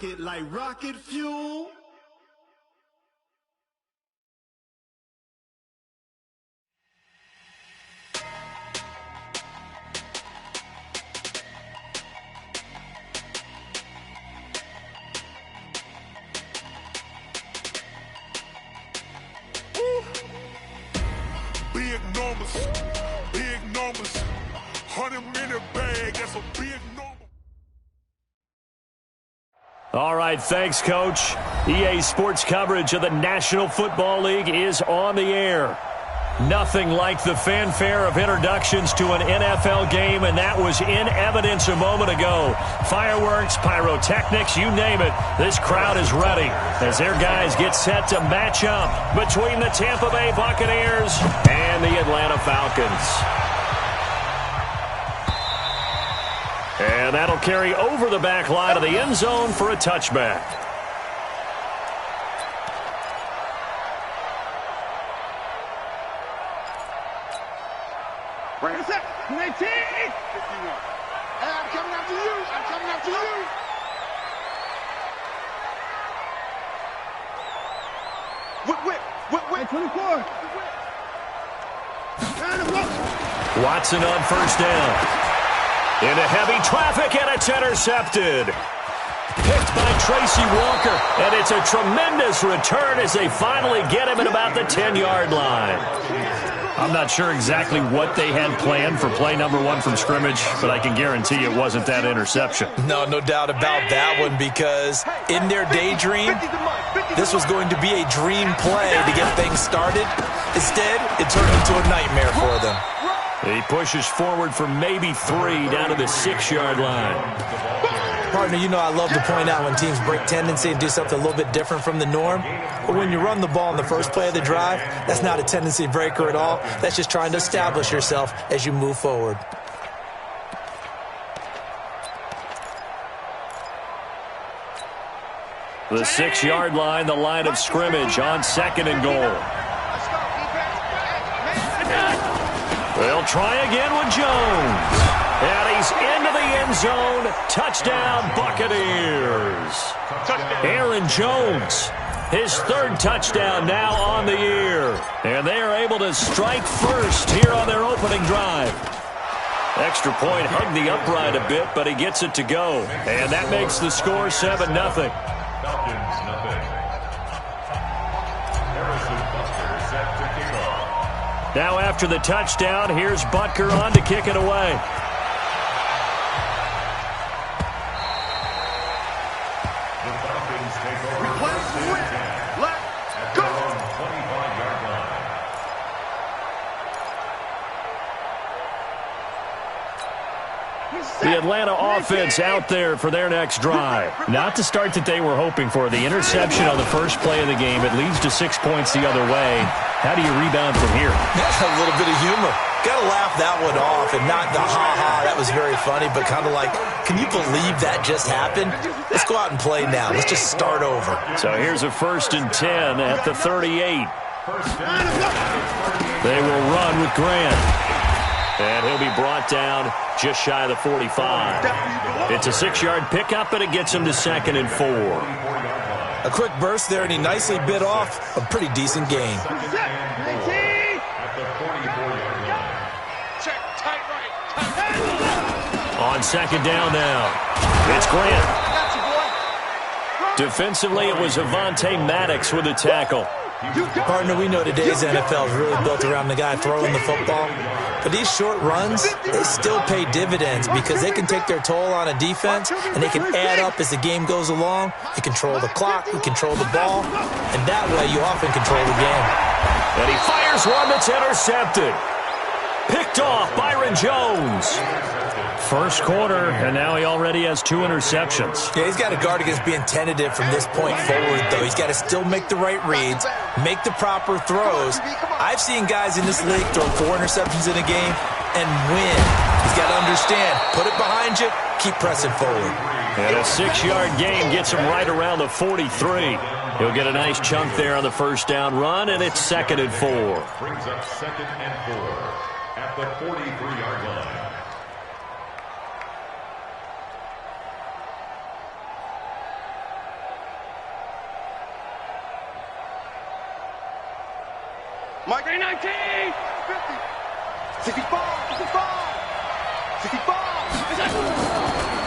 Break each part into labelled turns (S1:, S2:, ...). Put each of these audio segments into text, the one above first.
S1: rocket like rocket fuel.
S2: Big numbers, 100-minute bag, that's a big number.
S3: All right, thanks, Coach. EA Sports coverage of the National Football League is on the air. Nothing like the fanfare of introductions to an NFL game, and that was in evidence a moment ago. Fireworks, pyrotechnics, you name it. This crowd is ready as their guys get set to match up between the Tampa Bay Buccaneers and the Atlanta Falcons. And that'll carry over the back line of the end zone for a touchback.
S4: Right. What's up? 19! 51. Hey, I'm coming after you. I'm coming after you. Whip. 24.
S3: Watson on first down. Into heavy traffic, and it's intercepted. Picked by Tracy Walker, and it's a tremendous return as they finally get him at about the 10-yard line. I'm not sure exactly what they had planned for play number one from scrimmage, but I can guarantee it wasn't that interception.
S5: No doubt about that one, because in their daydream, this was going to be a dream play to get things started. Instead, it turned into a nightmare for them.
S3: He pushes forward for maybe 3 down to the 6-yard line.
S5: Partner, you know I love to point out when teams break tendency and do something a little bit different from the norm. But when you run the ball in the first play of the drive, that's not a tendency breaker at all. That's just trying to establish yourself as you move forward.
S3: The 6-yard line, the line of scrimmage on 2nd and goal. They'll try again with Jones. And he's into the end zone. Touchdown, Buccaneers. Aaron Jones, his 3rd touchdown now on the year. And they are able to strike first here on their opening drive. Extra point hugged the upright a bit, but he gets it to go. And that makes the score 7-0.
S6: Falcons, nothing. Harrison Butker set to kick off.
S3: Now after the touchdown, here's Butker on to kick it away.
S6: The Falcons take over first and 10. Let's go! 25-yard line.
S3: The Atlanta offense out there for their next drive. Not the start that they were hoping for. The interception on the first play of the game. It leads to 6 points the other way. How do you rebound from here?
S5: That's a little bit of humor. Got to laugh that one off, and not the ha-ha, that was very funny, but kind of like, can you believe that just happened? Let's go out and play now. Let's just start over.
S3: So here's a 1st and 10 at the 38. They will run with Grant. And he'll be brought down just shy of the 45. It's a 6-yard pickup, and it gets him to 2nd and 4.
S5: A quick burst there, and he nicely bit off a pretty decent gain.
S3: On 2nd down now, it's Grant. Defensively, it was Avonte Maddox with a tackle.
S5: Partner, we know today's NFL is really built around the guy throwing the football. But these short runs, they still pay dividends because they can take their toll on a defense, and they can add up as the game goes along. You control the clock, you control the ball, and that way you often control the game.
S3: And he fires one that's intercepted. Picked off Byron Jones. First quarter, and now he already has 2 interceptions.
S5: Yeah, he's got to guard against being tentative from this point forward, though. He's got to still make the right reads, make the proper throws. I've seen guys in this league throw 4 interceptions in a game and win. He's got to understand, put it behind you, keep pressing forward.
S3: And a 6-yard gain gets him right around the 43. He'll get a nice chunk there on the first down run, and it's 2nd and 4.
S6: Brings up 2nd and 4 at the 43-yard line.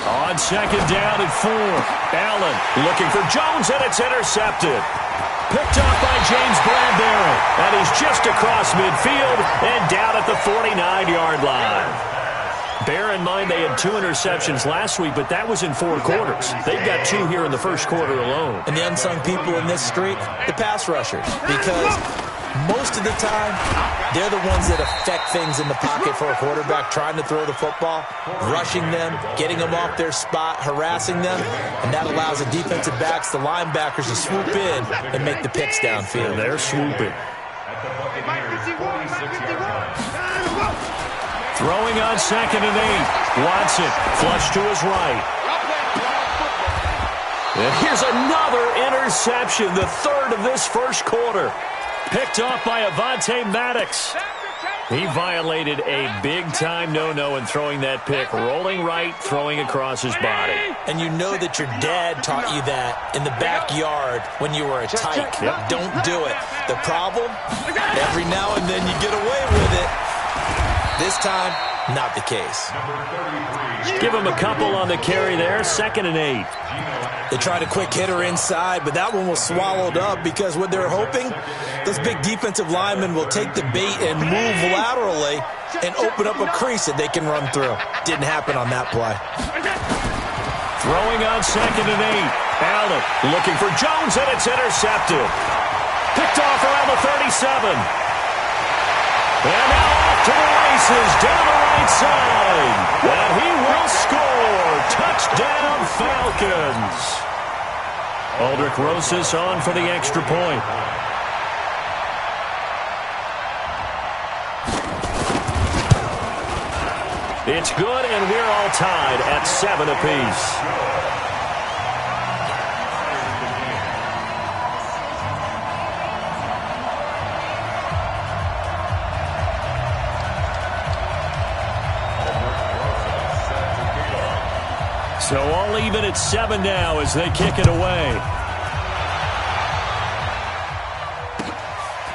S3: On second down and 4. Allen looking for Jones, and it's intercepted. Picked off by James Bradbury. And he's just across midfield and down at the 49-yard line. Bear in mind they had 2 interceptions last week, but that was in 4 quarters. They've got 2 here in the first quarter alone.
S5: And the unsung people in this streak, the pass rushers. Because most of the time, they're the ones that affect things in the pocket for a quarterback, trying to throw the football, rushing them, getting them off their spot, harassing them, and that allows the defensive backs, the linebackers, to swoop in and make the picks downfield.
S3: And they're swooping.
S6: At the Buccaneers' 46-yard line.
S3: Throwing on second and 8. Watson flush to his right. And here's another interception, the 3rd of this first quarter. Picked off by Avonte Maddox. He violated a big-time no-no in throwing that pick. Rolling right, throwing across his body.
S5: And you know that your dad taught you that in the backyard when you were a tyke.
S3: Yep.
S5: Don't do it. The problem, every now and then you get away with it. This time, not the case.
S3: Give him a couple on the carry there. 2nd and 8.
S5: They tried a quick hitter inside, but that one was swallowed up because what they're hoping, those big defensive linemen will take the bait and move laterally and open up a crease that they can run through. Didn't happen on that play.
S3: Throwing on 2nd and 8. Allen looking for Jones, and it's intercepted. Picked off around the 37. And now off to the races down the right side. And he will score. Touchdown, Falcons. Aldrich Rosas on for the extra point. It's good, and we're all tied at 7 apiece. So all even at 7 now as they kick it away.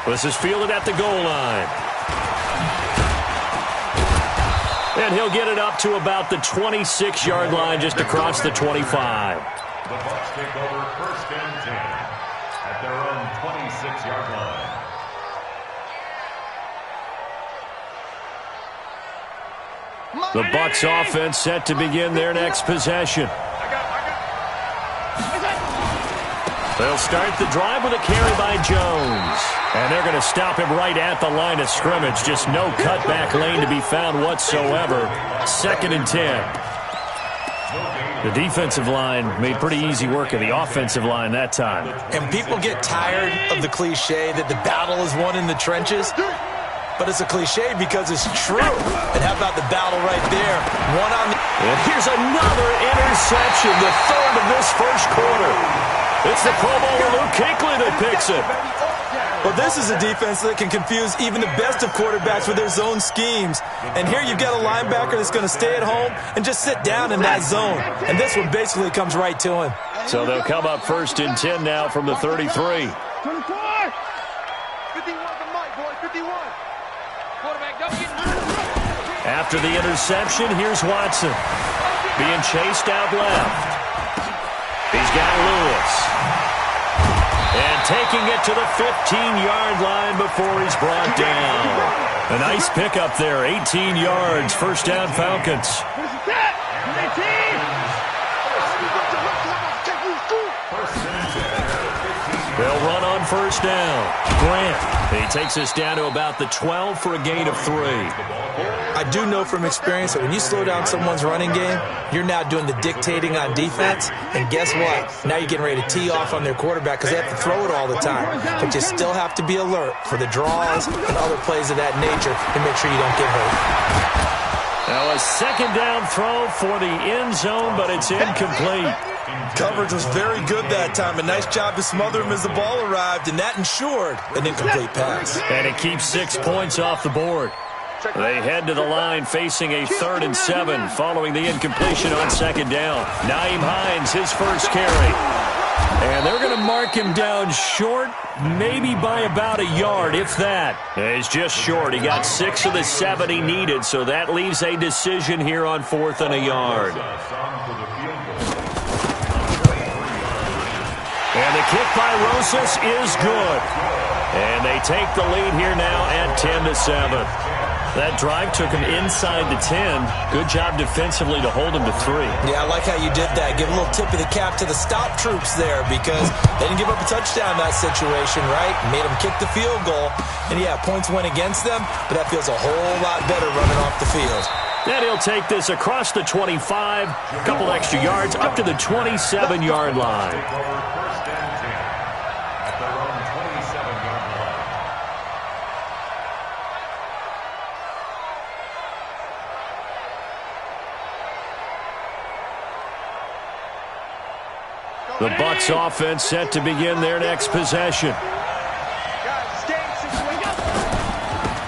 S3: This is fielded at the goal line. And he'll get it up to about the 26-yard line, just across the 25.
S6: The Bucs take over 1st and 10 at their own 26-yard line.
S3: The Bucs offense set to begin their next possession. They'll start the drive with a carry by Jones. And they're going to stop him right at the line of scrimmage. Just no cutback lane to be found whatsoever. 2nd and 10. The defensive line made pretty easy work of the offensive line that time.
S5: And people get tired of the cliche that the battle is won in the trenches. But it's a cliche because it's true. And how about the battle right there? One on the...
S3: And here's another interception, the 3rd of this first quarter. It's the Pro Bowler Luke Kuechly that picks it.
S5: Well, this is a defense that can confuse even the best of quarterbacks with their zone schemes. And here you've got a linebacker that's going to stay at home and just sit down in that zone. And this one basically comes right to him.
S3: So they'll come up 1st and 10 now from the 33.
S4: 54! 51 the mic, boy, 51. Quarterback, don't get...
S3: After the interception, here's Watson. Being chased out left. He's got Lewis. And taking it to the 15-yard line before he's brought down. A nice pickup there, 18 yards, 1st down Falcons. They'll run on 1st down. Grant, he takes us down to about the 12 for a gain of 3.
S5: I do know from experience that when you slow down someone's running game, you're now doing the dictating on defense. And guess what? Now you're getting ready to tee off on their quarterback because they have to throw it all the time. But you still have to be alert for the draws and other plays of that nature to make sure you don't get hurt.
S3: Now a 2nd down throw for the end zone, but it's incomplete.
S5: Coverage was very good that time. A nice job to smother him as the ball arrived, and that ensured an incomplete pass.
S3: And it keeps 6 points off the board. They head to the line facing a 3rd and 7 following the incompletion on 2nd down. Nyheim Hines, his first carry. And they're going to mark him down short, maybe by about a yard, if that. He's just short. He got 6 of the 7 he needed, so that leaves a decision here on 4th and a yard. And the kick by Rosas is good. And they take the lead here now at 10-7. That drive took him inside the 10. Good job defensively to hold him to 3.
S5: Yeah, I like how you did that. Give a little tip of the cap to the stop troops there because they didn't give up a touchdown in that situation, right? Made them kick the field goal. And, yeah, points went against them, but that feels a whole lot better running off the field.
S3: And he'll take this across the 25, a couple extra yards, up to the 27-yard line. The Bucs offense set to begin their next possession.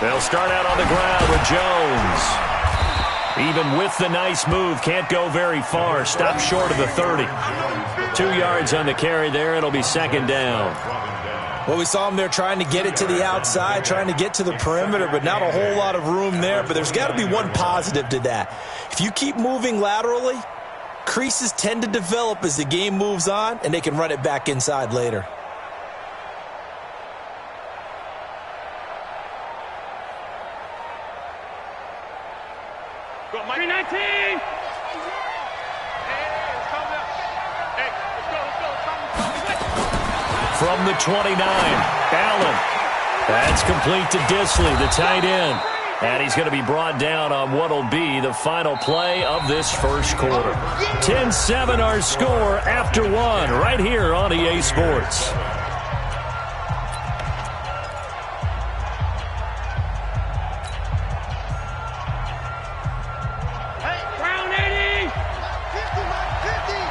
S3: They'll start out on the ground with Jones. Even with the nice move, can't go very far. Stop short of the 30. 2 yards on the carry there. It'll be 2nd down.
S5: Well, we saw him there trying to get it to the outside, trying to get to the perimeter, but not a whole lot of room there. But there's got to be one positive to that. If you keep moving laterally, creases tend to develop as the game moves on, and they can run it back inside later.
S4: Go, Mike. 319! Hey,
S3: From the 29, Allen. That's complete to Disley, the tight end. And he's going to be brought down on what will be the final play of this first quarter. 10-7 our score after 1 right here on EA Sports.
S4: Hey, Brown 80! 50, Mike, 50!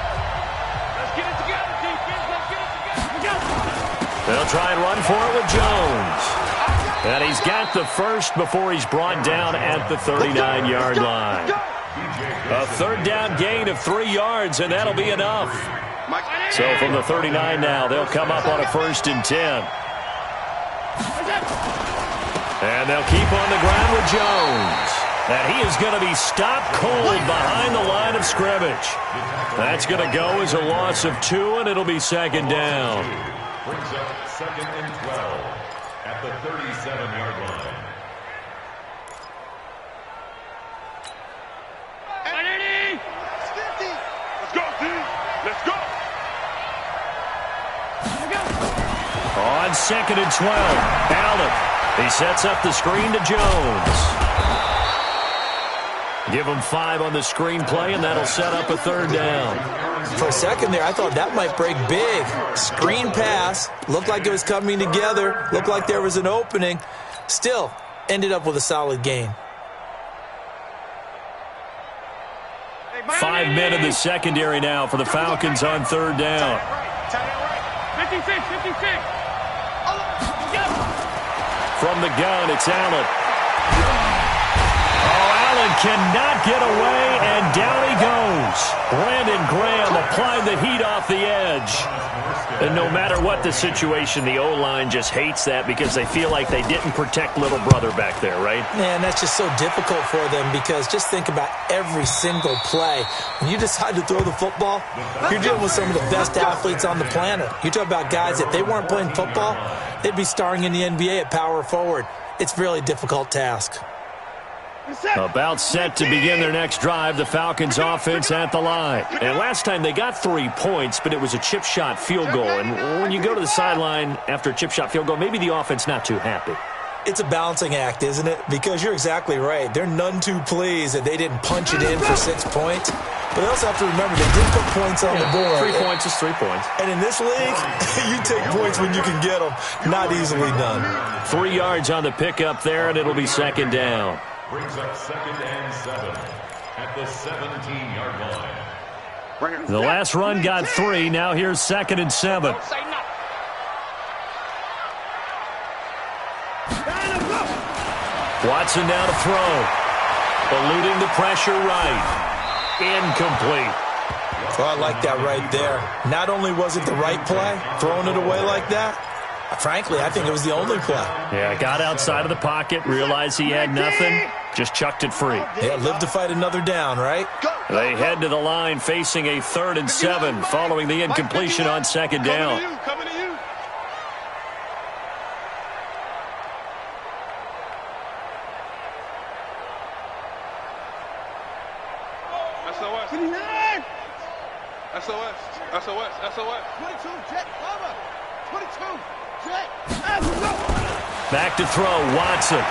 S4: Let's get it together, defense. Let's get it together.
S3: They'll try and run for it with Jones. And he's got the first before he's brought down at the 39-yard line. A 3rd down gain of 3 yards, and that'll be enough. So from the 39 now, they'll come up on a 1st and 10. And they'll keep on the ground with Jones. And he is going to be stopped cold behind the line of scrimmage. That's going to go as a loss of 2, and it'll be 2nd down.
S6: Brings up 2nd and 12 at the 37-yard line.
S4: Let's go, team. Let's go.
S3: On 2nd and 12, Allen. He sets up the screen to Jones. Give him 5 on the screen play, and that'll set up a 3rd down.
S5: For a second there, I thought that might break big. Screen pass. Looked like it was coming together. Looked like there was an opening. Still, ended up with a solid gain.
S3: 5 men in the secondary now for the Falcons on 3rd down.
S4: 56, 56.
S3: From the gun, it's Allen. Allen cannot get away, and down he goes. Brandon Graham applied the heat off the edge. And no matter what the situation, the O-line just hates that because they feel like they didn't protect little brother back there, right?
S5: Man, that's just so difficult for them because just think about every single play. When you decide to throw the football, you're dealing with some of the best athletes on the planet. You talk about guys, if they weren't playing football, they'd be starring in the NBA at power forward. It's a really difficult task.
S3: About set to begin their next drive, the Falcons offense at the line. And last time they got 3 points, but it was a chip shot field goal. And when you go to the sideline after a chip shot field goal, maybe the offense not too happy.
S5: It's a balancing act, isn't it? Because you're exactly right. They're none too pleased that they didn't punch it in for 6 points. But they also have to remember they did put points on the board.
S3: 3 points is 3 points.
S5: And in this league, you take points when you can get them. Not easily done.
S3: 3 yards on the pickup there, and it'll be 2nd down.
S6: Brings up 2nd and 7 at the 17-yard line.
S3: The last run got 3. Now here's 2nd and 7. Watson now to throw. Eluding the pressure right. Incomplete.
S5: Well, I like that right there. Not only was it the right play, throwing it away like that, frankly, I think it was the only play.
S3: Yeah, got outside of the pocket, realized he had nothing, just chucked it free.
S5: Yeah, live to fight another down, right?
S3: They head to the line facing a 3rd and 7 following the incompletion on 2nd down.
S4: Coming to you. SOS. SOS. SOS. 22, jet, cover. 22, jet.
S3: Back to throw, Watson.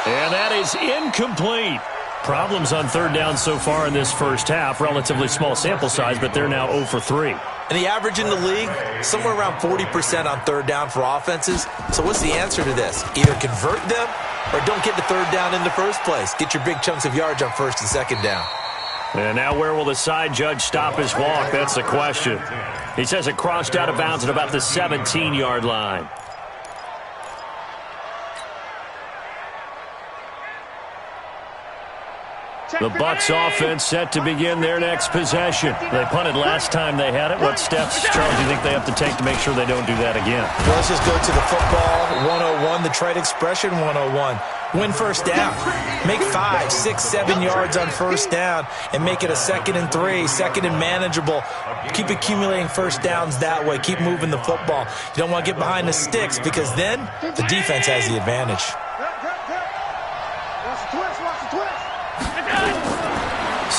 S3: And that is incomplete. Problems on 3rd down so far in this first half. Relatively small sample size, but they're now 0 for 3.
S5: And the average in the league, somewhere around 40% on 3rd down for offenses. So what's the answer to this? Either convert them or don't get the 3rd down in the first place. Get your big chunks of yards on 1st and 2nd down.
S3: And now where will the side judge stop his walk? That's the question. He says it crossed out of bounds at about the 17-yard line. The Bucs offense set to begin their next possession. They punted last time they had it. What steps, Charles, do you think they have to take to make sure they don't do that again?
S5: Well, let's just go to the football 101, the trite expression 101. Win 1st down. Make 5, 6, 7 yards on 1st down and make it a 2nd and 3, 2nd and manageable. Keep accumulating 1st downs that way. Keep moving the football. You don't want to get behind the sticks because then the defense has the advantage.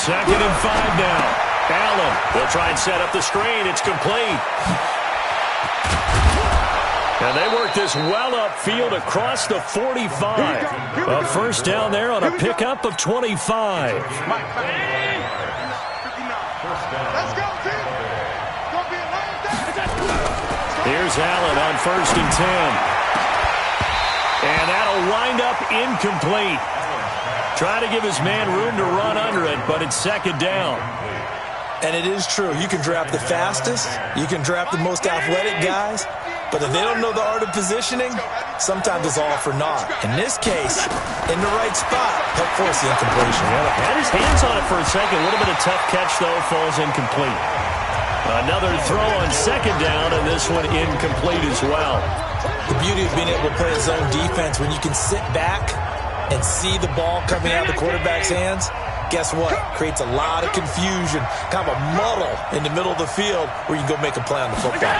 S3: Second and 5 now. Allen will try and set up the screen. It's complete. And they work this well upfield across the 45. A 1st down there on a pickup of 25.
S4: Let's go, team. Don't be alone.
S3: Here's Allen on 1st and 10. And that'll wind up incomplete. Trying to give his man room to run under it, but it's 2nd down.
S5: And it is true. You can draft the fastest. You can draft the most athletic guys. But if they don't know the art of positioning, sometimes it's all for naught. In this case, in the right spot, help force the incompletion.
S3: Yeah, had his hands on it for a second. A little bit of tough catch, though, falls incomplete. Another throw on 2nd down, and this one incomplete as well.
S5: The beauty of being able to play a zone defense when you can sit back and see the ball coming out of the quarterback's hands, guess what? Creates a lot of confusion, kind of a muddle in the middle of the field where you can go make a play on the football.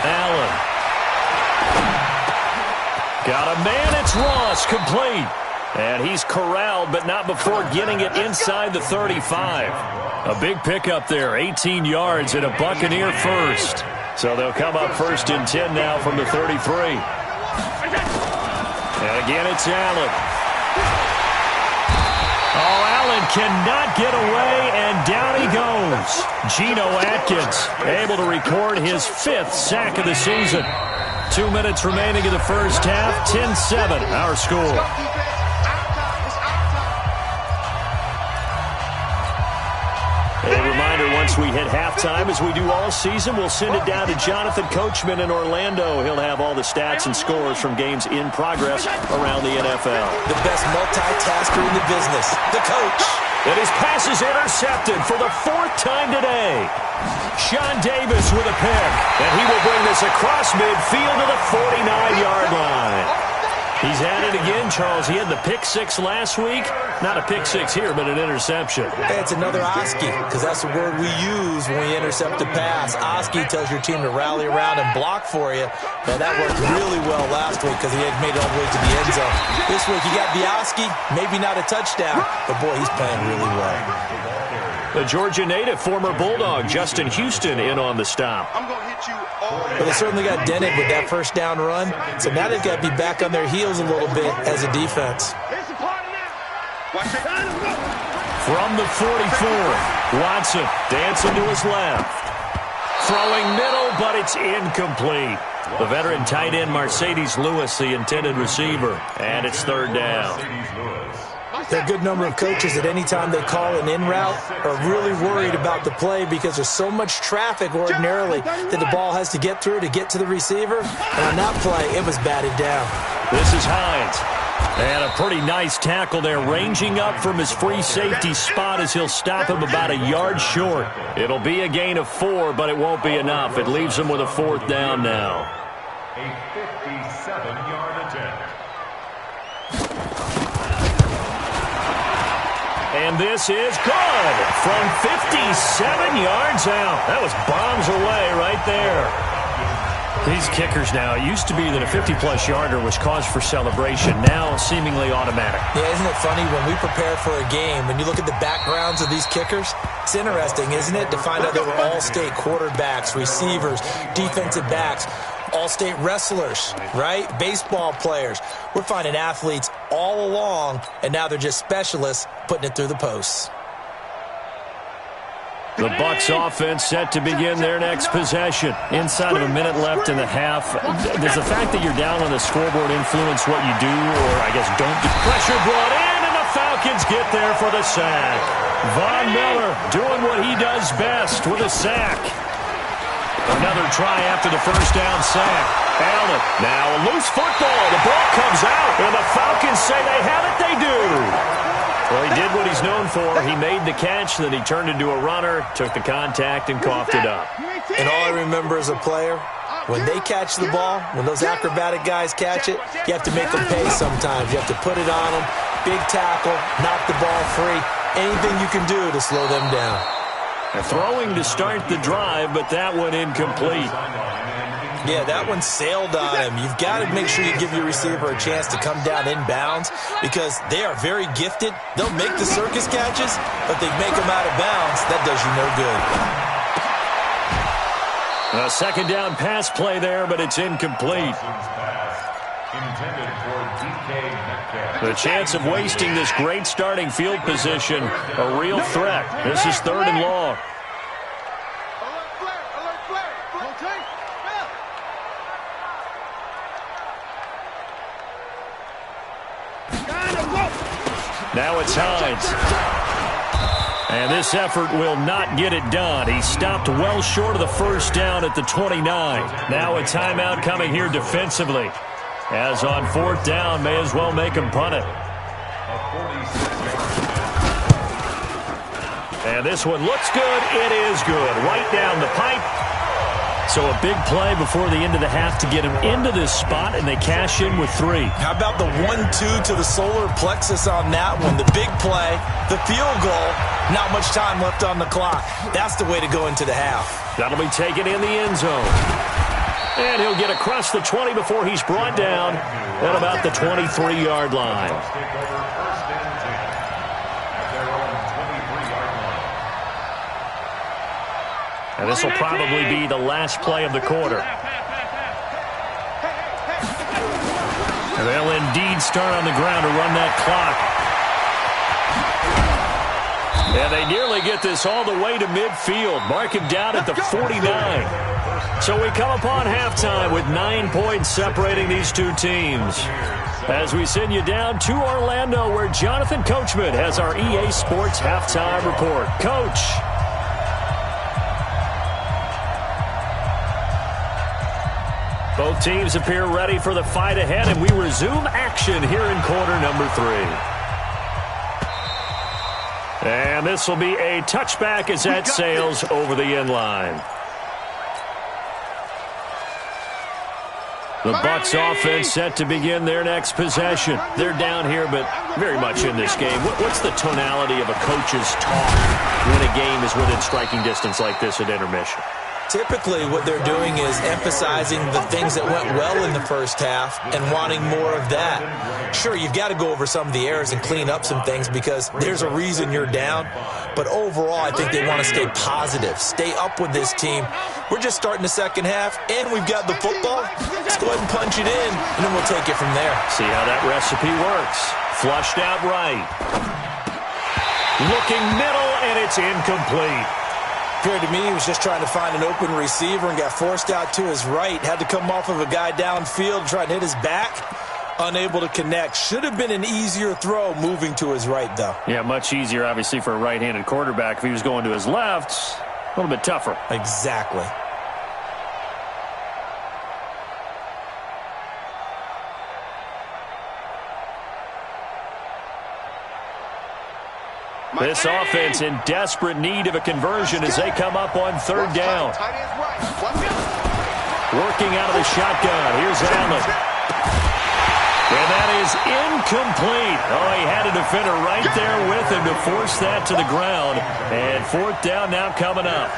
S3: Allen. Got a man, it's Ross, complete. And he's corralled, but not before getting it inside the 35. A big pickup there, 18 yards and a Buccaneer first. So they'll come up 1st and 10 now from the 33. And again, it's Allen. Oh, Allen cannot get away, and down he goes. Geno Atkins able to record his 5th sack of the season. 2 minutes remaining in the first half, 10-7, our score. A reminder, once we hit halftime, as we do all season, we'll send it down to Jonathan Coachman in Orlando. He'll have all the stats and scores from games in progress around the NFL.
S5: The best multitasker in the business, the coach.
S3: And his pass is intercepted for the 4th time today. Sean Davis with a pick, and he will bring this across midfield to the 49-yard line. He's at it again, Charles. He had the pick 6 last week. Not a pick 6 here, but an interception.
S5: Hey, it's another Oski, because that's the word we use when we intercept a pass. Oski tells your team to rally around and block for you. Now, that worked really well last week because he had made it all the way to the end zone. This week, you got Oski, maybe not a touchdown, but, boy, he's playing really well.
S3: The Georgia native, former Bulldog, Justin Houston, in on the stop.
S4: I'm going to hit you all.
S5: But they certainly got dented with that 1st down run, so now they've got to be back on their heels a little bit as a defense.
S4: Here's the party now. Watch it.
S3: From the 44, Watson dancing to his left. Throwing middle, but it's incomplete. The veteran tight end, Mercedes Lewis, the intended receiver, and it's 3rd down.
S5: There are a good number of coaches at any time they call an in route are really worried about the play because there's so much traffic ordinarily that the ball has to get through to get to the receiver. And on that play, it was batted down.
S3: This is Hines. And a pretty nice tackle there, ranging up from his free safety spot as he'll stop him about a yard short. It'll be a gain of 4, but it won't be enough. It leaves him with a 4th down now.
S6: A 57-yard attempt.
S3: And this is good from 57 yards out. That was bombs away right there. These kickers now, it used to be that a 50-plus yarder was cause for celebration. Now seemingly automatic.
S5: Yeah, isn't it funny when we prepare for a game, when you look at the backgrounds of these kickers, it's interesting, isn't it, to find out they were all-state quarterbacks, receivers, defensive backs, all-state wrestlers, right? Baseball players. We're finding athletes all along, and now they're just specialists putting it through the posts.
S3: The Bucs offense set to begin their next possession. Inside of a minute left in the half. Does the fact that you're down on the scoreboard influence what you do, or I guess don't do? Pressure brought in, and the Falcons get there for the sack. Von Miller doing what he does best with a sack. Another try after the first down sack. Allen, now a loose football. The ball comes out, and the Falcons say they have it. They do. Well, he did what he's known for. He made the catch, then he turned into a runner, took the contact, and coughed it up.
S5: And all I remember as a player, when they catch the ball, when those acrobatic guys catch it, you have to make them pay sometimes. You have to put it on them, big tackle, knock the ball free, anything you can do to slow them down.
S3: Throwing to start the drive, but that one incomplete.
S5: Yeah, that one sailed on him. You've got to make sure you give your receiver a chance to come down inbounds because they are very gifted. They'll make the circus catches, but they make them out of bounds. That does you no good.
S3: A second down pass play there, but it's incomplete. The chance of wasting this great starting field position, a real threat. This is 3rd and long. Now it's Hines. And this effort will not get it done. He stopped well short of the first down at the 29. Now a timeout coming here defensively. As on 4th down, may as well make him punt it. And this one looks good. It is good. Right down the pipe. So a big play before the end of the half to get him into this spot, and they cash in with 3.
S5: How about the 1-2 to the solar plexus on that one? The big play, the field goal, not much time left on the clock. That's the way to go into the half.
S3: That'll be taken in the end zone. And he'll get across the 20 before he's brought down at about the 23-yard line. And this will probably be the last play of the quarter. And they'll indeed start on the ground to run that clock. And they nearly get this all the way to midfield. Mark him down at the 49. So we come upon halftime with 9 points separating these two teams. As we send you down to Orlando, where Jonathan Coachman has our EA Sports halftime report. Coach. Both teams appear ready for the fight ahead, and we resume action here in quarter number 3. And this will be a touchback as that sails over the end line. The Bucs offense set to begin their next possession. They're down here, but very much in this game. What's the tonality of a coach's talk when a game is within striking distance like this at intermission?
S5: Typically, what they're doing is emphasizing the things that went well in the first half and wanting more of that. Sure, you've got to go over some of the errors and clean up some things because there's a reason you're down. But overall, I think they want to stay positive, stay up with this team. We're just starting the second half, and we've got the football. Let's go ahead and punch it in, and then we'll take it from there.
S3: See how that recipe works. Flushed out right. Looking middle, and it's incomplete.
S5: Appeared to me he was just trying to find an open receiver and got forced out to his right. Had to come off of a guy downfield, trying to hit his back. Unable to connect. Should have been an easier throw moving to his right, though.
S3: Yeah, much easier, obviously, for a right-handed quarterback. If he was going to his left, a little bit tougher.
S5: Exactly.
S3: This offense in desperate need of a conversion as they come up on third down. Working out of the shotgun. Here's Allen. And that is incomplete. Oh, he had a defender right there with him to force that to the ground. And fourth down now coming up.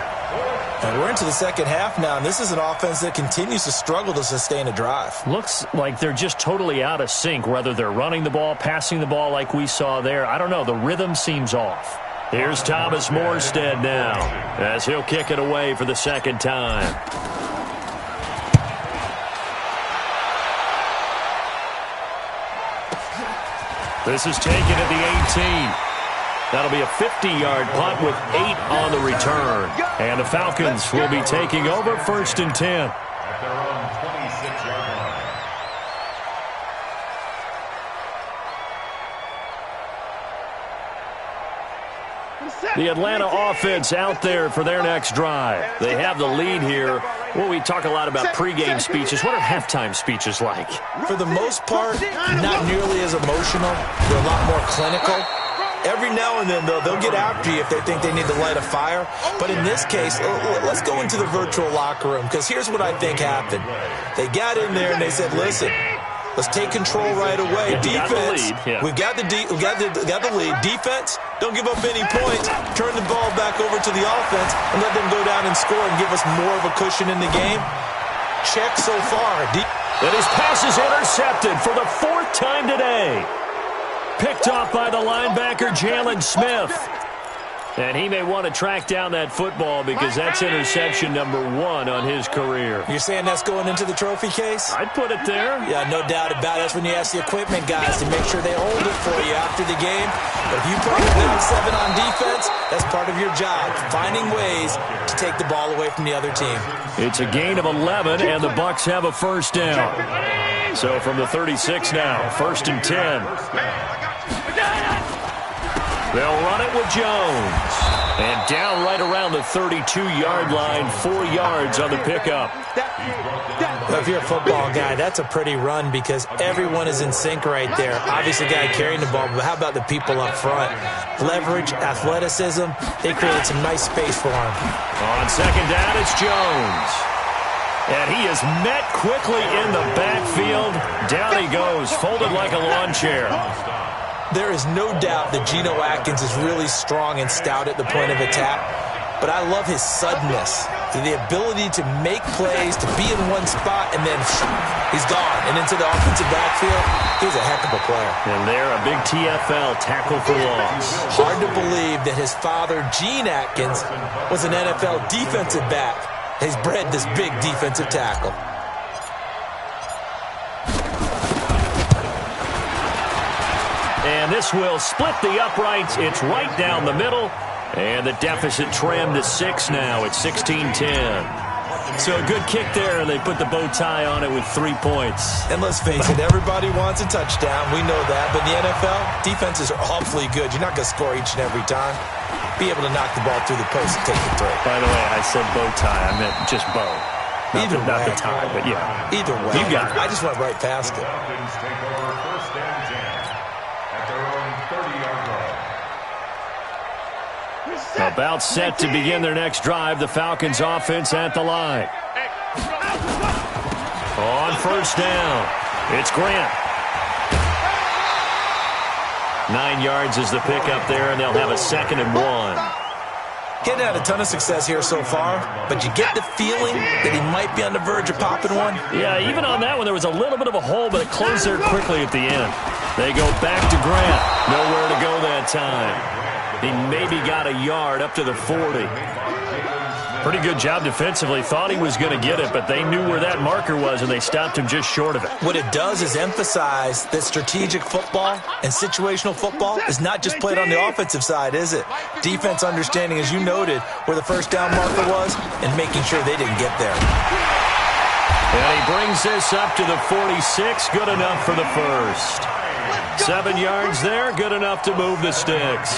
S5: And we're into the second half now, and this is an offense that continues to struggle to sustain a drive.
S3: Looks like they're just totally out of sync, whether they're running the ball, passing the ball like we saw there. I don't know. The rhythm seems off. Here's Thomas Morstead now as he'll kick it away for the second time. This is taken at the 18. That'll be a 50-yard punt with 8 on the return. And the Falcons will be taking over first and 10.
S6: At their own 26-yard line.
S3: The Atlanta offense out there for their next drive. They have the lead here. Well, we talk a lot about pregame speeches. What are halftime speeches like?
S5: For the most part, not nearly as emotional. They're a lot more clinical. Every now and then, though, they'll get after you if they think they need to light a fire. But in this case, let's go into the virtual locker room, because here's what I think happened. They got in there and they said, listen, let's take control right away. Defense, we've got the lead. Defense, don't give up any points. Turn the ball back over to the offense and let them go down and score and give us more of a cushion in the game. Check so far.
S3: And his pass is intercepted for the 4th time today. Picked off by the linebacker, Jalen Smith. And he may want to track down that football because that's interception number 1 on his career.
S5: You're saying that's going into the trophy case?
S3: I'd put it there.
S5: Yeah, no doubt about it. That's when you ask the equipment guys to make sure they hold it for you after the game. But if you put your back 7 on defense, that's part of your job, finding ways to take the ball away from the other team.
S3: It's a gain of 11, and the Bucs have a first down. So from the 36 now, first and 10. They'll run it with Jones. And down right around the 32-yard line, 4 yards on the pickup.
S5: Well, if you're a football guy, that's a pretty run because everyone is in sync right there. Obviously, the guy carrying the ball, but how about the people up front? Leverage, athleticism, they created some nice space for him.
S3: On second down, it's Jones. And he is met quickly in the backfield. Down he goes, folded like a lawn chair.
S5: There is no doubt that Geno Atkins is really strong and stout at the point of attack, but I love his suddenness, the ability to make plays, to be in one spot, and then he's gone. And into the offensive backfield, he's a heck of a player.
S3: And they're a big TFL, tackle for loss.
S5: Hard to believe that his father, Gene Atkins, was an NFL defensive back. He's bred this big defensive tackle.
S3: And this will split the uprights. It's right down the middle. And the deficit trimmed to 6 now. It's 16-10. So a good kick there, and they put the bow tie on it with 3 points.
S5: And let's face it, everybody wants a touchdown. We know that. But in the NFL, defenses are awfully good. You're not going to score each and every time. Be able to knock the ball through the post and take the throw.
S3: By the way, I said bow tie. I meant just bow. Not the tie, but yeah.
S5: Either way.
S3: You got it.
S5: I just went right past it.
S6: Falcons take over first and 10 at their own 30-yard line.
S3: About set to begin their next drive. The Falcons offense at the line. On first down, it's Grant. 9 yards is the pickup there, and they'll have a 2nd and 1.
S5: He's had a ton of success here so far, but you get the feeling that he might be on the verge of popping one.
S3: Yeah, even on that one, there was a little bit of a hole, but it closed there quickly at the end. They go back to Grant. Nowhere to go that time. He maybe got a yard up to the 40. Pretty good job defensively. Thought he was going to get it, but they knew where that marker was, and they stopped him just short of it.
S5: What it does is emphasize that strategic football and situational football is not just played on the offensive side, is it? Defense understanding, as you noted, where the first down marker was and making sure they didn't get there.
S3: And he brings this up to the 46. Good enough for the first. 7 yards there. Good enough to move the sticks.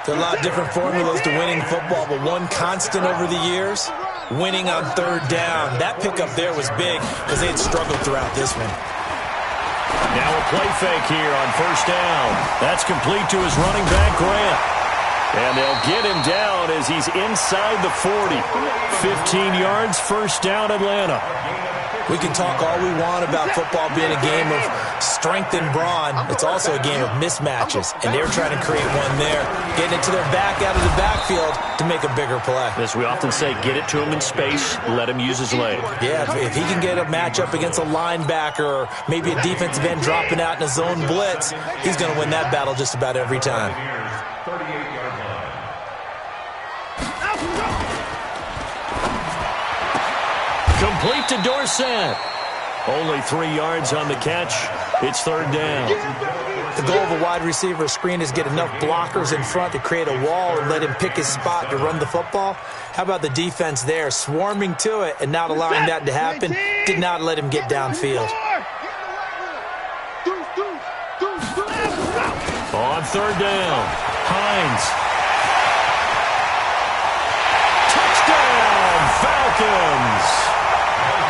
S5: There are a lot of different formulas to winning football, but one constant over the years, winning on third down. That pickup there was big because they had struggled throughout this one.
S3: Now a play fake here on first down. That's complete to his running back, Grant. And they'll get him down as he's inside the 40. 15 yards, first down, Atlanta.
S5: We can talk all we want about football being a game of strength and brawn. It's also a game of mismatches, and they're trying to create one there, getting it to their back out of the backfield to make a bigger play.
S3: As we often say, get it to him in space, let him use his leg.
S5: Yeah, if he can get a matchup against a linebacker or maybe a defensive end dropping out in a zone blitz, he's going to win that battle just about every time.
S6: 38-yard line.
S3: Complete to Dorsett. Only 3 yards on the catch. It's third down.
S5: The goal of a wide receiver screen is get enough blockers in front to create a wall and let him pick his spot to run the football. How about the defense there, swarming to it and not allowing that to happen? Did not let him get downfield.
S3: On third down, Hines. Touchdown, Falcons.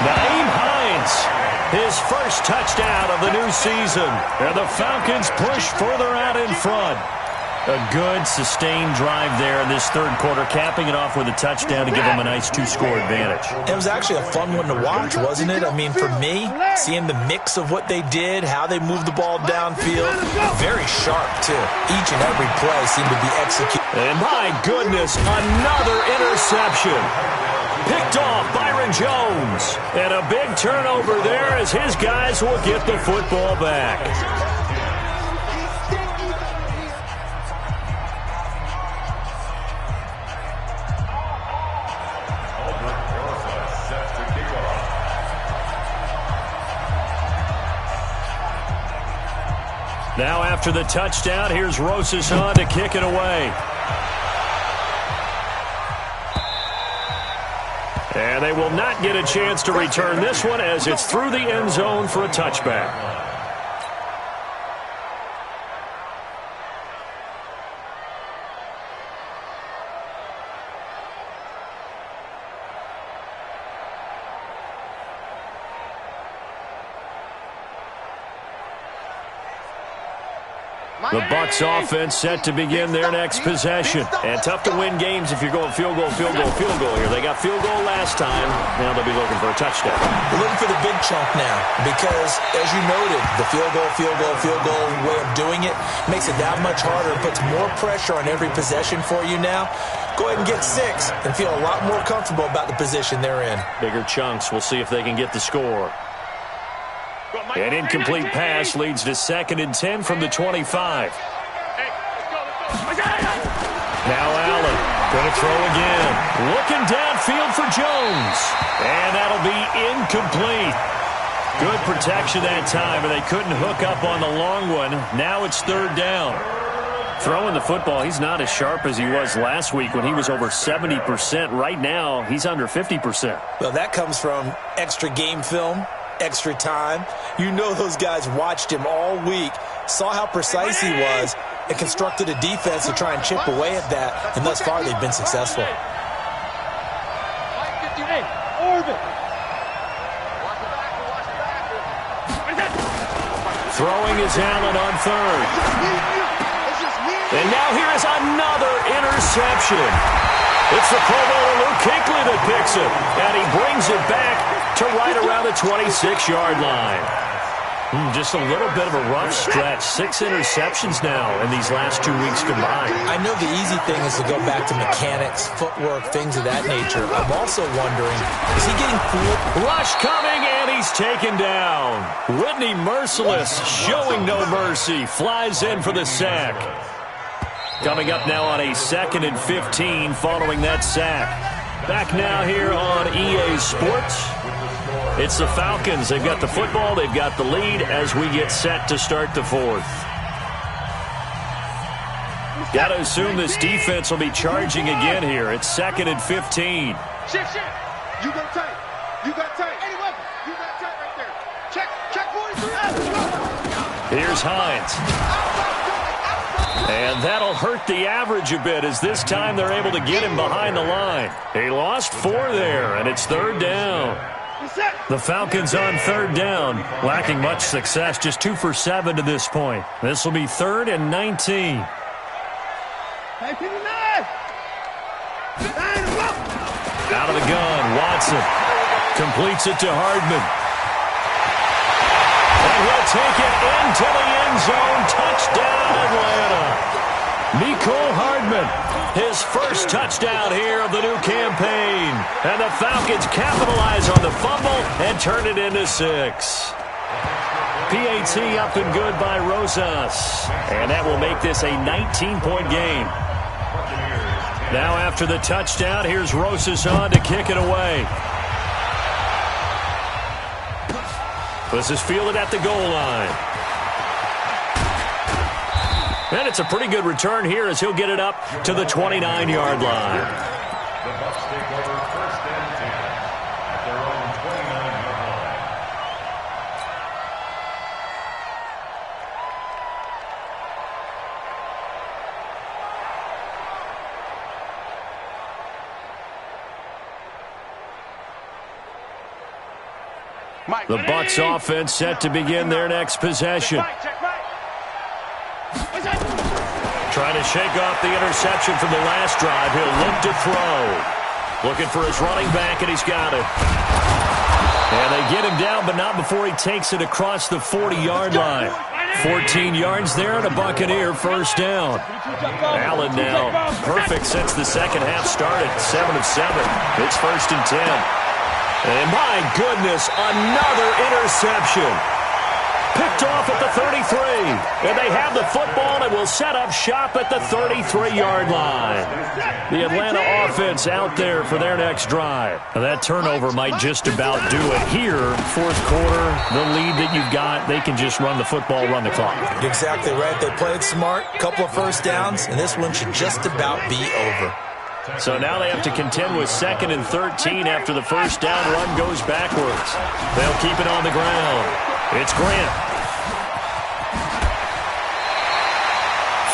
S3: Nyheim Hines, his first touchdown of the new season. And the Falcons push further out in front. A good, sustained drive there in this third quarter, capping it off with a touchdown to give them a nice two-score advantage.
S5: It was actually a fun one to watch, wasn't it? I mean, for me, seeing the mix of what they did, how they moved the ball downfield, very sharp, too. Each and every play seemed to be executed.
S3: And my goodness, another interception. Picked off Byron Jones. And a big turnover there as his guys will get the football back. Now after the touchdown, here's Rosas on to kick it away. And they will not get a chance to return this one as it's through the end zone for a touchback. The Bucs offense set to begin their next possession. And tough to win games if you're going field goal here. They got field goal last time. Now they'll be looking for a touchdown.
S5: They're looking for the big chunk now because, as you noted, the field goal way of doing it makes it that much harder. It puts more pressure on every possession for you now. Go ahead and get 6 and feel a lot more comfortable about the position they're in.
S3: Bigger chunks. We'll see if they can get the score. An incomplete pass leads to 2nd and 10 from the 25. Now Allen going to throw again. Looking downfield for Jones. And that'll be incomplete. Good protection that time, and they couldn't hook up on the long one. Now it's third down. Throwing the football, he's not as sharp as he was last week when he was over 70%. Right now, he's under 50%.
S5: Well, that comes from extra game film, extra time. You know those guys watched him all week, saw how precise he was, and constructed a defense to try and chip away at that, and thus far they've been successful.
S3: Throwing is Allen on third. And now here is another interception. It's the Pro Bowler Luke Kuechly that picks it, and he brings it back to right around the 26-yard line. Just a little bit of a rough stretch. 6 interceptions now in these last 2 weeks combined.
S5: I know the easy thing is to go back to mechanics, footwork, things of that nature. I'm also wondering, is he getting fooled?
S3: Rush coming, and he's taken down. Whitney Merciless, showing no mercy, flies in for the sack. Coming up now on a 2nd and 15 following that sack. Back now here on EA Sports. It's the Falcons. They've got the football. They've got the lead as we get set to start the fourth. Got to assume this defense will be charging again here. It's 2nd and 15.
S4: Shift. You got tight. Any weapon. You got tight right there. Check 43.
S3: Here's Hines. And that'll hurt the average a bit as this time they're able to get him behind the line. He lost 4 there, and it's third down. The Falcons on third down, lacking much success, just 2 for 7 to this point. This will be 3rd and 19. Out of the gun, Watson completes it to Hardman. And he'll take it into the end zone. Touchdown, Atlanta. Mecole Hardman, his first touchdown here of the new campaign. And the Falcons capitalize on the fumble and turn it into 6. PAT up and good by Rosas. And that will make this a 19-point game. Now after the touchdown, here's Rosas on to kick it away. This is fielded at the goal line. And it's a pretty good return here as he'll get it up to the 29-yard line.
S6: The Bucs take over 1st and 10 at their own 29-yard line.
S3: The Bucs offense set to begin their next possession. Trying to shake off the interception from the last drive. He'll look to throw. Looking for his running back, and he's got it. And they get him down, but not before he takes it across the 40-yard line. 14 yards there and a Buccaneer first down. Allen now perfect since the second half started. 7 of 7. It's 1st and 10. And my goodness, another interception. Picked off at the 33. And they have the football and will set up shop at the 33-yard line. The Atlanta offense out there for their next drive. Now that turnover might just about do it here. 4th quarter, the lead that you've got, they can just run the football, run the clock.
S5: Exactly right. They played smart, couple of first downs, and this one should just about be over.
S3: So now they have to contend with 2nd and 13 after the first down run goes backwards. They'll keep it on the ground. It's Grant.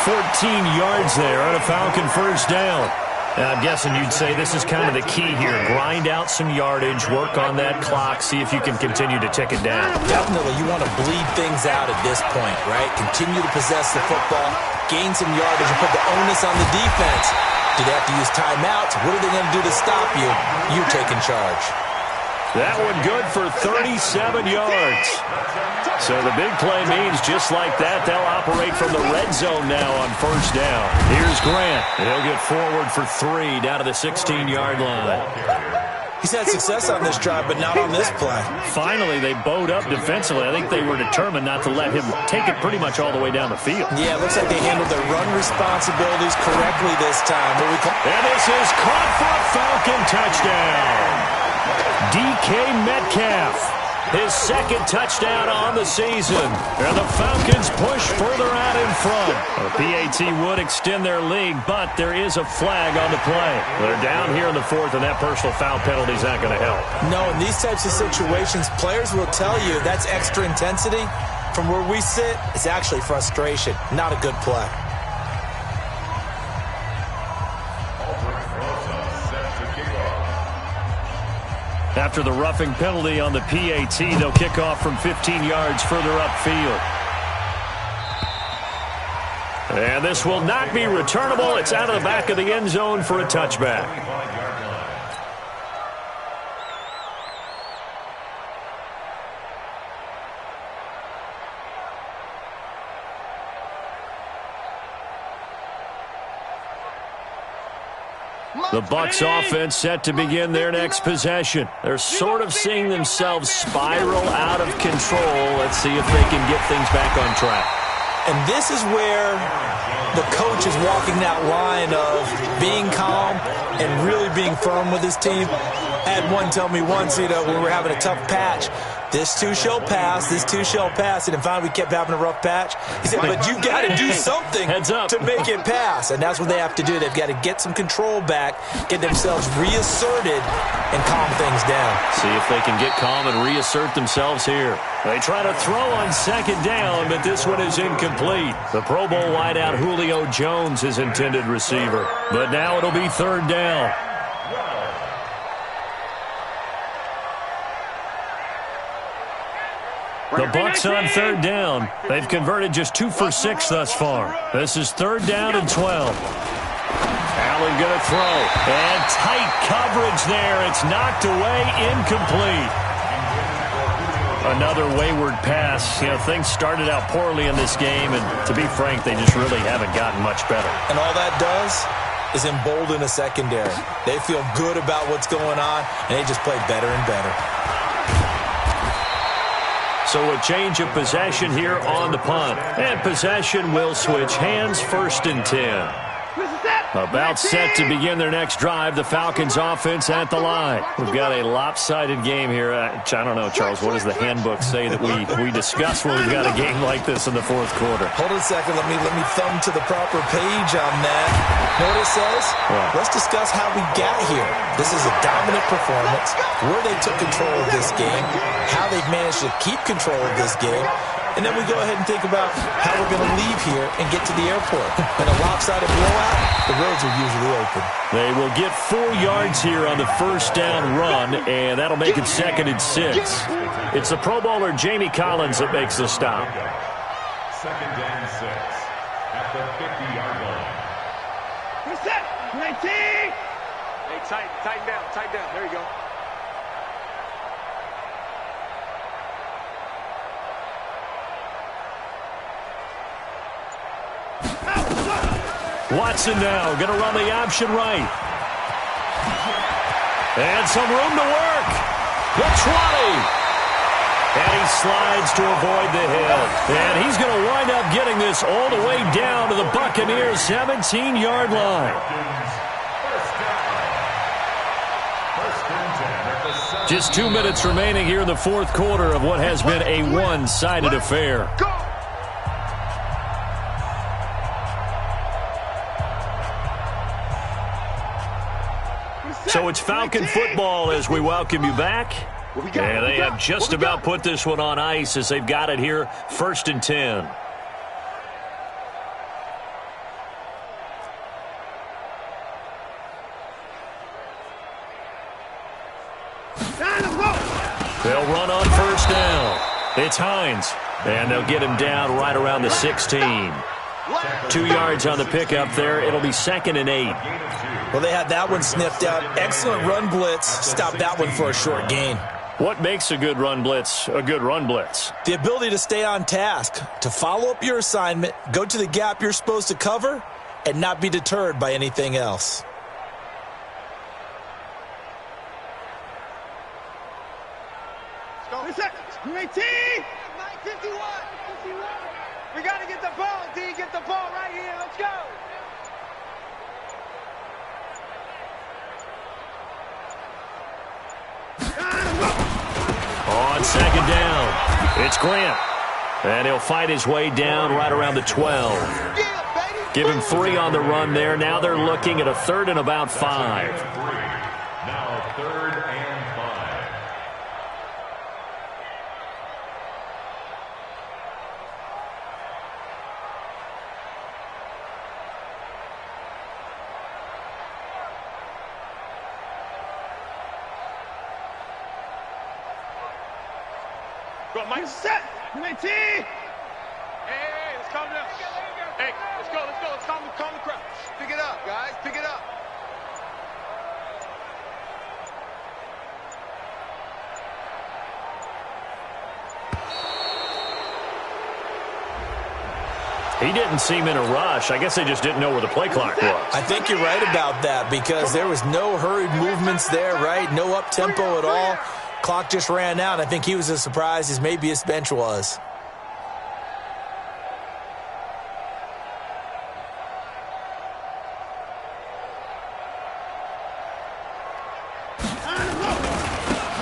S3: 14 yards there on a Falcon first down. I'm guessing you'd say this is kind of the key here. Grind out some yardage, work on that clock, see if you can continue to tick it down.
S5: Definitely, you want to bleed things out at this point, right? Continue to possess the football, gain some yardage, and put the onus on the defense. Do they have to use timeouts? What are they going to do to stop you? You're taking charge.
S3: That one good for 37 yards. So the big play means just like that, they'll operate from the red zone now on first down. Here's Grant. He'll get forward for 3 down to the 16-yard line.
S5: He's had success on this drive, but not on this play.
S3: Finally, they bowed up defensively. I think they were determined not to let him take it pretty much all the way down the field.
S5: Yeah, it looks like they handled their run responsibilities correctly this time.
S3: And this is caught for a Falcon touchdown. DK Metcalf, his 2nd touchdown on the season. And the Falcons push further out in front. The PAT would extend their lead, but there is a flag on the play. They're down here in the 4th, and that personal foul penalty is not going to help.
S5: No, in these types of situations, players will tell you that's extra intensity. From where we sit, it's actually frustration, not a good play.
S3: After the roughing penalty on the PAT, they'll kick off from 15 yards further upfield. And this will not be returnable. It's out of the back of the end zone for a touchback. The Bucs offense set to begin their next possession. They're sort of seeing themselves spiral out of control. Let's see if they can get things back on track.
S5: And this is where the coach is walking that line of being calm and really being firm with his team. I had one tell me once, when we were having a tough patch, this too shall pass, this too shall pass. And finally we kept having a rough patch. He said, but you got to do something to make it pass. And that's what they have to do. They've got to get some control back, get themselves reasserted, and calm things down.
S3: See if they can get calm and reassert themselves here. They try to throw on 2nd down, but this one is incomplete. The Pro Bowl wideout Julio Jones is intended receiver. But now it'll be 3rd down. The Bucs on third down. They've converted just 2 for 6 thus far. This is third down and 12. Allen going to throw. And tight coverage there. It's knocked away, incomplete. Another wayward pass. You know, things started out poorly in this game, and to be frank, they just really haven't gotten much better.
S5: And all that does is embolden a secondary. They feel good about what's going on, and they just play better and better.
S3: So a change of possession here on the punt. And possession will switch hands, 1st and 10. About set to begin their next drive. The Falcons offense at the line. We've got a lopsided game here. I don't know, Charles, what does the handbook say that we discuss when we've got a game like this in the fourth quarter?
S5: Hold on a second. Let me thumb to the proper page on that. Know what it says?
S3: What?
S5: Let's discuss how we got here. This is a dominant performance, where they took control of this game, how they've managed to keep control of this game, and then we go ahead and think about how we're going to leave here and get to the airport. In a lopsided blowout, the roads are usually open.
S3: They will get 4 yards here on the first down run, and that'll make it 2nd and 6. It's the Pro Bowler Jamie Collins that makes the stop.
S6: 2nd and 6 at the 50-yard line.
S4: Reset. 19. Hey, tighten down. There you go.
S3: Watson now going to run the option right. And some room to work. The 20. And he slides to avoid the hit. And he's going to wind up getting this all the way down to the Buccaneers' 17-yard line. Just 2 minutes remaining here in the fourth quarter of what has been a one-sided affair. So it's Falcon football as we welcome you back. And they have just about put this one on ice as they've got it here, 1st and 10. They'll run on first down. It's Hines. And they'll get him down right around the 16. 2 yards on the pickup there. It'll be 2nd and 8.
S5: Well, they had that one sniffed out. Excellent run blitz. Stop that one for a short gain.
S3: What makes a good run blitz a good run blitz?
S5: The ability to stay on task, to follow up your assignment, go to the gap you're supposed to cover, and not be deterred by anything else.
S4: Reset. 19. 51. We got to get the ball, D. Get the ball right here. Let's go.
S3: On second down, it's Grant. And he'll fight his way down right around the 12. Give him 3 on the run there. Now they're looking at a 3rd and about 5.
S6: Now 3rd and 5.
S4: Go, Mike. Set. 19. Hey, let's calm down. Hey, let's go. Let's calm the crowd. Pick it up, guys. Pick it up.
S3: He didn't seem in a rush. I guess they just didn't know where the play clock was.
S5: I think you're right about that because there was no hurried movements there, right? No up-tempo at all. Clock just ran out. I think he was as surprised as maybe his bench was.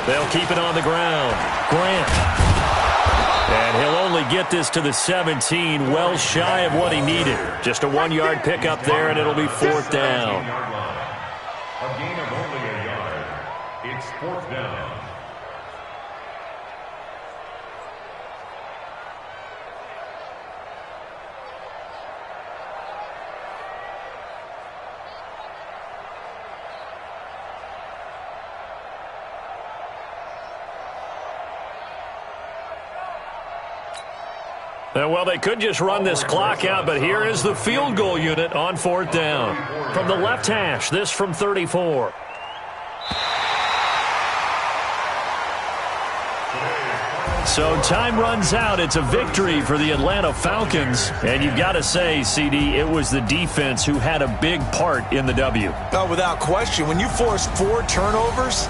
S3: They'll keep it on the ground. Grant. And he'll only get this to the 17, well shy of what he needed. Just a 1-yard pickup there, and it'll be 4th down.
S6: A gain of only a yard. It's 4th down.
S3: Well, they could just run this clock out, but here is the field goal unit on 4th down. From the left hash, this from 34. So time runs out. It's a victory for the Atlanta Falcons. And you've got to say, CD, it was the defense who had a big part in the W.
S5: Without question. When you force 4 turnovers,